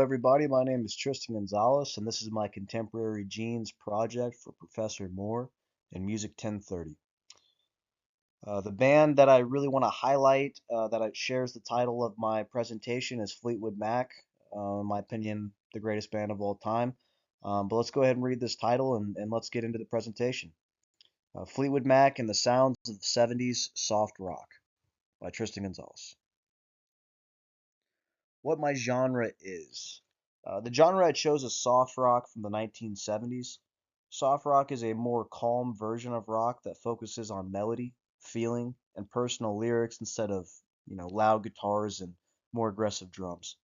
everybody. My name is Tristen Gonzalez, and this is my contemporary jeans project for Professor Moore in Music 1030. The band that I really want to highlight shares the title of my presentation is Fleetwood Mac. In my opinion, the greatest band of all time. But let's go ahead and read this title and let's get into the presentation. Fleetwood Mac and the Sounds of the 70s Soft Rock by Tristen Gonzalez. What my genre is. The genre I chose is soft rock from the 1970s. Soft rock is a more calm version of rock that focuses on melody, feeling, and personal lyrics instead of, loud guitars and more aggressive drums.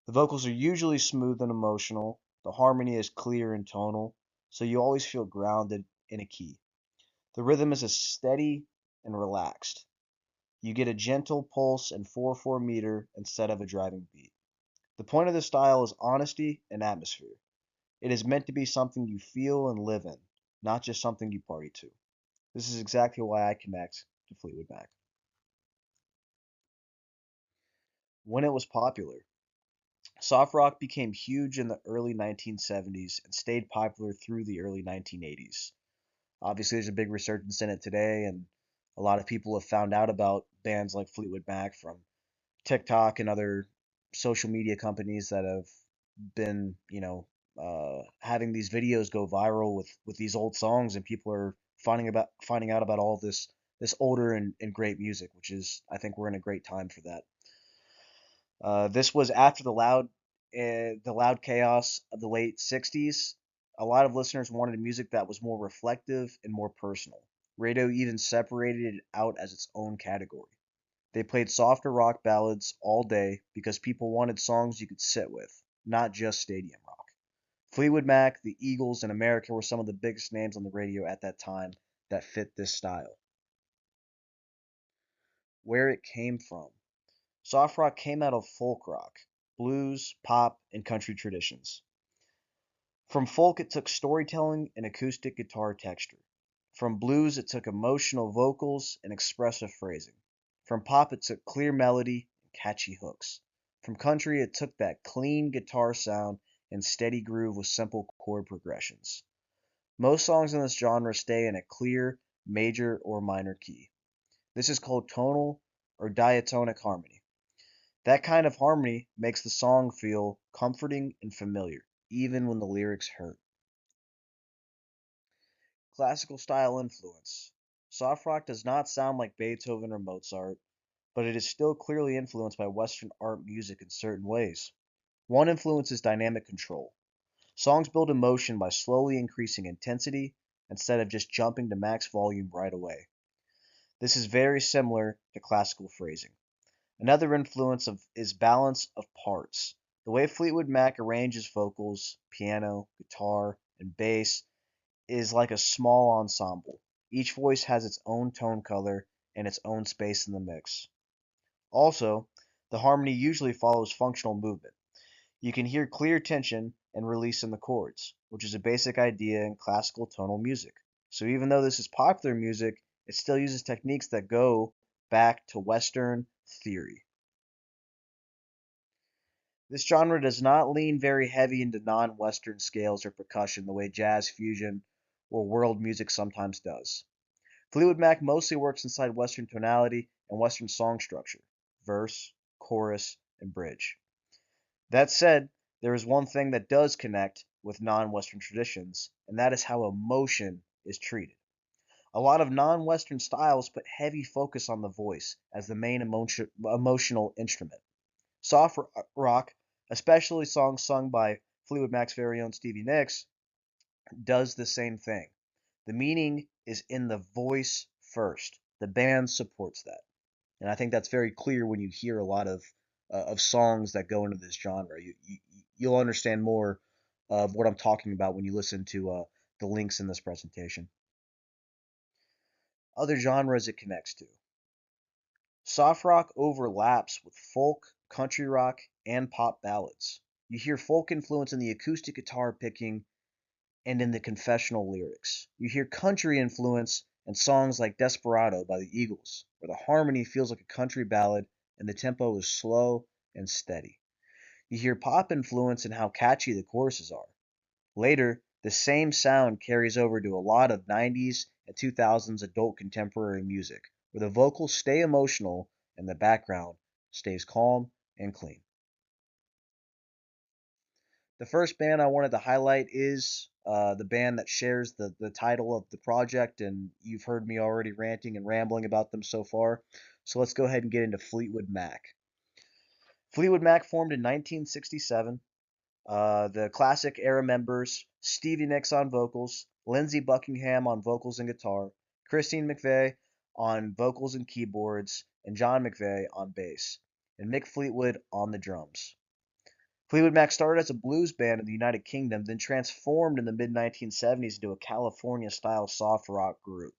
The vocals are usually smooth and emotional. The harmony is clear and tonal, so you always feel grounded in a key. The rhythm is steady and relaxed. You get a gentle pulse and 4/4 meter instead of a driving beat. The point of this style is honesty and atmosphere. It is meant to be something you feel and live in, not just something you party to. This is exactly why I connect to Fleetwood Mac. When it was popular, soft rock became huge in the early 1970s and stayed popular through the early 1980s. Obviously, there's a big resurgence in it today, and a lot of people have found out about bands like Fleetwood Mac from TikTok and other social media companies that have been, having these videos go viral with these old songs, and people are finding out about all this older and great music, which is I think we're in a great time for that. This was after the loud chaos of the late '60s. A lot of listeners wanted music that was more reflective and more personal. Radio even separated it out as its own category. They played softer rock ballads all day because people wanted songs you could sit with, not just stadium rock. Fleetwood Mac, the Eagles, and America were some of the biggest names on the radio at that time that fit this style. Where it came from. Soft rock came out of folk rock, blues, pop, and country traditions. From folk, it took storytelling and acoustic guitar texture. From blues, it took emotional vocals and expressive phrasing. From pop, it took clear melody and catchy hooks. From country, it took that clean guitar sound and steady groove with simple chord progressions. Most songs in this genre stay in a clear major or minor key. This is called tonal or diatonic harmony. That kind of harmony makes the song feel comforting and familiar, even when the lyrics hurt. Classical style influence. Soft rock does not sound like Beethoven or Mozart, but it is still clearly influenced by Western art music in certain ways. One influence is dynamic control. Songs build emotion by slowly increasing intensity instead of just jumping to max volume right away. This is very similar to classical phrasing. Another influence is balance of parts. The way Fleetwood Mac arranges vocals, piano, guitar, and bass is like a small ensemble. Each voice has its own tone color and its own space in the mix. Also, the harmony usually follows functional movement. You can hear clear tension and release in the chords, which is a basic idea in classical tonal music. So even though this is popular music, it still uses techniques that go back to Western theory. This genre does not lean very heavy into non-Western scales or percussion the way jazz fusion or world music sometimes does. Fleetwood Mac mostly works inside Western tonality and Western song structure, verse, chorus, and bridge. That said, there is one thing that does connect with non-Western traditions, and that is how emotion is treated. A lot of non-Western styles put heavy focus on the voice as the main emotional instrument. Soft rock, especially songs sung by Fleetwood Mac's very own Stevie Nicks, does the same thing. The meaning is in the voice first. The band supports that. And I think that's very clear when you hear a lot of songs that go into this genre. You'll understand more of what I'm talking about when you listen to the links in this presentation. Other genres it connects to. Soft rock overlaps with folk, country rock, and pop ballads. You hear folk influence in the acoustic guitar picking and in the confessional lyrics. You hear country influence in songs like Desperado by the Eagles, where the harmony feels like a country ballad and the tempo is slow and steady. You hear pop influence in how catchy the choruses are. Later, the same sound carries over to a lot of 90s and 2000s adult contemporary music, where the vocals stay emotional and the background stays calm and clean. The first band I wanted to highlight is the band that shares the title of the project, and you've heard me already ranting and rambling about them so far. So let's go ahead and get into Fleetwood Mac. Fleetwood Mac formed in 1967. The classic era members Stevie Nicks on vocals, Lindsey Buckingham on vocals and guitar, Christine McVie on vocals and keyboards, and John McVie on bass, and Mick Fleetwood on the drums. Fleetwood Mac started as a blues band in the United Kingdom, then transformed in the mid 1970s into a California style soft rock group.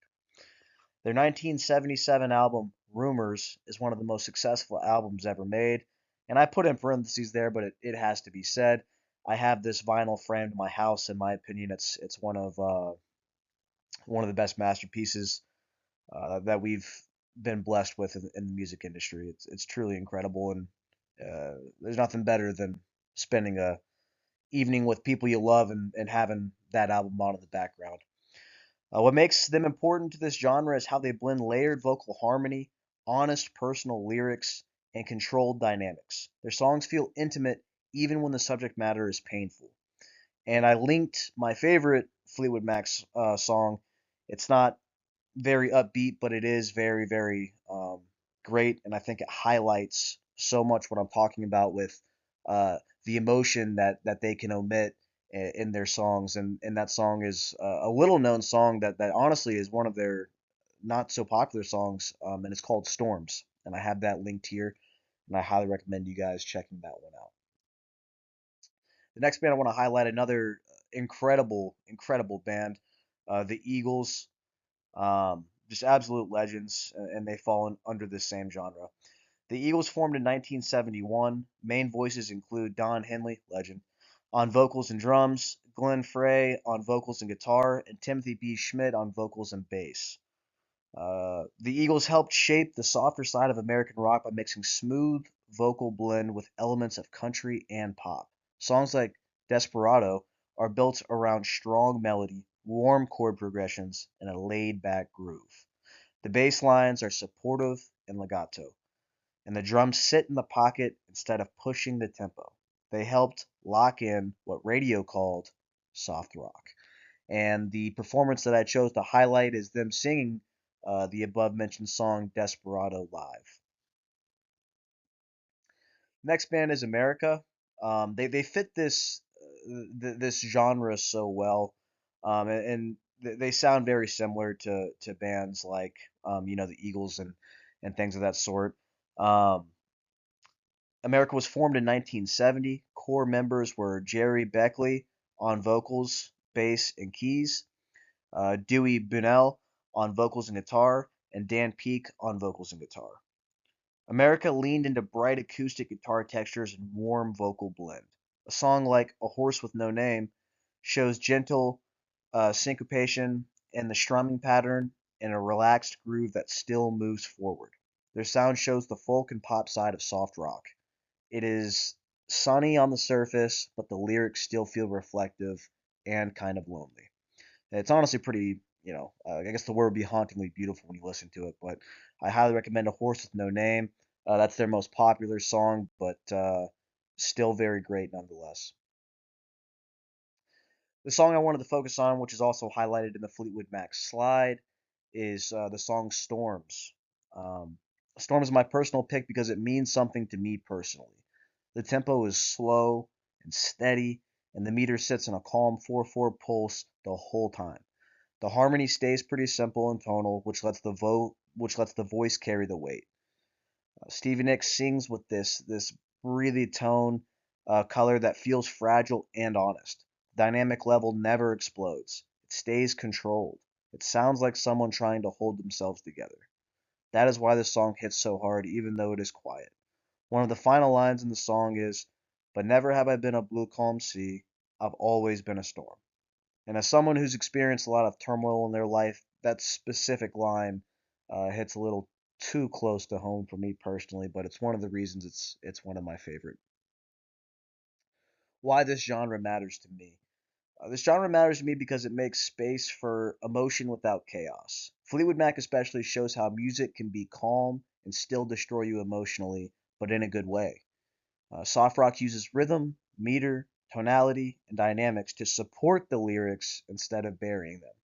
Their 1977 album, Rumors, is one of the most successful albums ever made. And I put in parentheses there, but it has to be said. I have this vinyl framed in my house. In my opinion, it's one of the best masterpieces that we've been blessed with in the music industry. It's truly incredible, and there's nothing better than spending a evening with people you love and having that album on in the background. What makes them important to this genre is how they blend layered vocal harmony, honest personal lyrics, and controlled dynamics. Their songs feel intimate even when the subject matter is painful. And I linked my favorite Fleetwood Mac song. It's not very upbeat, but it is very, very great. And I think it highlights so much what I'm talking about with the emotion that they can omit in their songs. And that song is a little known song that honestly is one of their not so popular songs, and it's called Storms. And I have that linked here, and I highly recommend you guys checking that one out. The next band I want to highlight, another incredible, incredible band, the Eagles. Just absolute legends, and they fall under the same genre. The Eagles formed in 1971. Main voices include Don Henley, legend, on vocals and drums, Glenn Frey on vocals and guitar, and Timothy B. Schmidt on vocals and bass. The Eagles helped shape the softer side of American rock by mixing smooth vocal blend with elements of country and pop. Songs like Desperado are built around strong melody, warm chord progressions, and a laid back groove. The bass lines are supportive and legato, and the drums sit in the pocket instead of pushing the tempo. They helped lock in what radio called soft rock. And the performance that I chose to highlight is them singing the above mentioned song Desperado live. Next band is America. They fit this genre so well, and they sound very similar to bands like the Eagles and things of that sort. Um, America was formed in 1970. Core members were Jerry Beckley on vocals, bass, and keys, Dewey Bunnell on vocals and guitar, and Dan Peake on vocals and guitar. America leaned into bright acoustic guitar textures and warm vocal blend. A song like A Horse with No Name shows gentle syncopation and the strumming pattern in a relaxed groove that still moves forward. Their sound shows the folk and pop side of soft rock. It is sunny on the surface, but the lyrics still feel reflective and kind of lonely. It's honestly pretty, I guess the word would be hauntingly beautiful when you listen to it, but I highly recommend A Horse with No Name. That's their most popular song, but still very great nonetheless. The song I wanted to focus on, which is also highlighted in the Fleetwood Mac slide, is the song Storms. Um, Storms is my personal pick because it means something to me personally. The tempo is slow and steady, and the meter sits in a calm 4/4 pulse the whole time. The harmony stays pretty simple and tonal, which lets the voice carry the weight. Stevie Nicks sings with this breathy tone, color that feels fragile and honest. Dynamic level never explodes. It stays controlled. It sounds like someone trying to hold themselves together. That is why this song hits so hard, even though it is quiet. One of the final lines in the song is, "But never have I been a blue calm sea. I've always been a storm." And as someone who's experienced a lot of turmoil in their life, that specific line hits a little too close to home for me personally, but it's one of the reasons it's one of my favorite. why this genre matters to me. This genre matters to me because it makes space for emotion without chaos. Fleetwood Mac especially shows how music can be calm and still destroy you emotionally, but in a good way. Soft rock uses rhythm, meter, tonality, and dynamics to support the lyrics instead of burying them.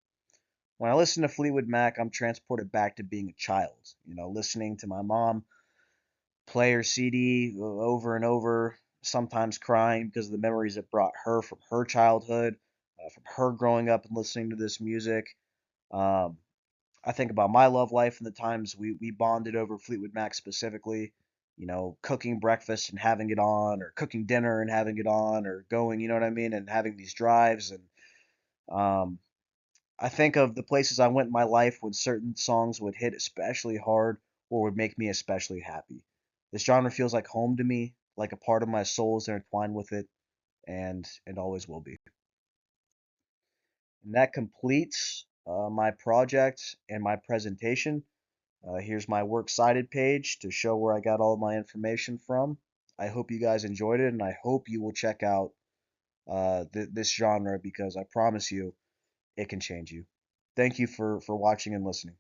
When I listen to Fleetwood Mac, I'm transported back to being a child, listening to my mom play her CD over and over, sometimes crying because of the memories it brought her from her childhood, from her growing up and listening to this music. Um, I think about my love life and the times we bonded over Fleetwood Mac specifically. Cooking breakfast and having it on, or cooking dinner and having it on, or going, you know what I mean, and having these drives. And um, I think of the places I went in my life when certain songs would hit especially hard or would make me especially happy. This genre feels like home to me, like a part of my soul is intertwined with it, and always will be. And that completes my project and my presentation. Here's my works cited page to show where I got all my information from. I hope you guys enjoyed it, and I hope you will check out this genre because I promise you it can change you. Thank you for watching and listening.